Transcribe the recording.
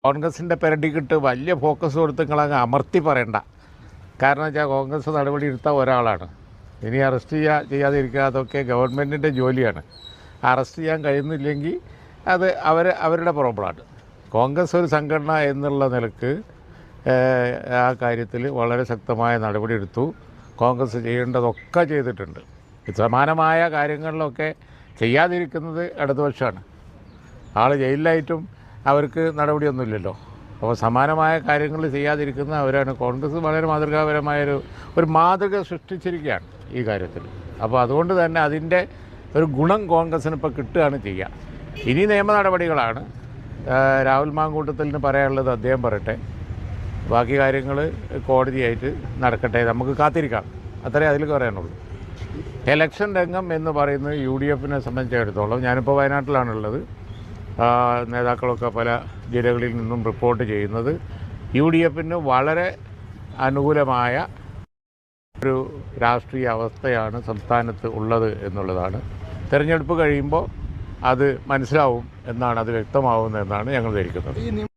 കോൺഗ്രസിൻ്റെ പെരടിക്കിട്ട് വലിയ ഫോക്കസ് കൊടുത്ത് നിങ്ങളങ്ങ് അമർത്തി പറയണ്ട. കാരണം വെച്ചാൽ കോൺഗ്രസ് നടപടി എടുത്ത ഒരാളാണ്. ഇനി അറസ്റ്റ് ചെയ്യാതിരിക്കുക അതൊക്കെ ഗവൺമെൻറ്റിൻ്റെ ജോലിയാണ്. അറസ്റ്റ് ചെയ്യാൻ കഴിയുന്നില്ലെങ്കിൽ അത് അവരുടെ പ്രോബ്ലമാണ്. കോൺഗ്രസ് ഒരു സംഘടന എന്നുള്ള നിലക്ക് ആ കാര്യത്തിൽ വളരെ ശക്തമായ നടപടി എടുത്തു. കോൺഗ്രസ് ചെയ്യേണ്ടതൊക്കെ ചെയ്തിട്ടുണ്ട്. സമാനമായ കാര്യങ്ങളിലൊക്കെ ചെയ്യാതിരിക്കുന്നത് ഇടതുപക്ഷമാണ്. ആൾ ജയിലിലായിട്ടും അവർക്ക് നടപടിയൊന്നുമില്ലല്ലോ. അപ്പോൾ സമാനമായ കാര്യങ്ങൾ ചെയ്യാതിരിക്കുന്ന അവരാണ്. കോൺഗ്രസ് വളരെ മാതൃകാപരമായൊരു മാതൃക സൃഷ്ടിച്ചിരിക്കുകയാണ് ഈ കാര്യത്തിൽ. അപ്പോൾ അതുകൊണ്ട് തന്നെ അതിൻ്റെ ഒരു ഗുണം കോൺഗ്രസ്സിന് ഇപ്പോൾ കിട്ടുകയാണ് ചെയ്യുക. ഇനി നിയമ നടപടികളാണ്. രാഹുൽ മാങ്കൂട്ടത്തിന് പറയാനുള്ളത് അദ്ദേഹം പറയട്ടെ. ബാക്കി കാര്യങ്ങൾ കോടതിയായിട്ട് നടക്കട്ടെ, നമുക്ക് കാത്തിരിക്കാം. അത്രേ അതിൽ പറയാനുള്ളൂ. ഇലക്ഷൻ രംഗം എന്ന് പറയുന്നത് UDFനെ സംബന്ധിച്ചിടത്തോളം, ഞാനിപ്പോൾ വയനാട്ടിലാണുള്ളത്, നേതാക്കളൊക്കെ പല ജില്ലകളിൽ നിന്നും റിപ്പോർട്ട് ചെയ്യുന്നത് UDFന് വളരെ അനുകൂലമായ ഒരു രാഷ്ട്രീയ അവസ്ഥയാണ് സംസ്ഥാനത്ത് ഉള്ളത് എന്നുള്ളതാണ്. തെരഞ്ഞെടുപ്പ് കഴിയുമ്പോൾ അത് മനസ്സിലാവും എന്നാണ്, അത് വ്യക്തമാവുന്നതെന്നാണ് ഞങ്ങൾ ധരിക്കുന്നത്.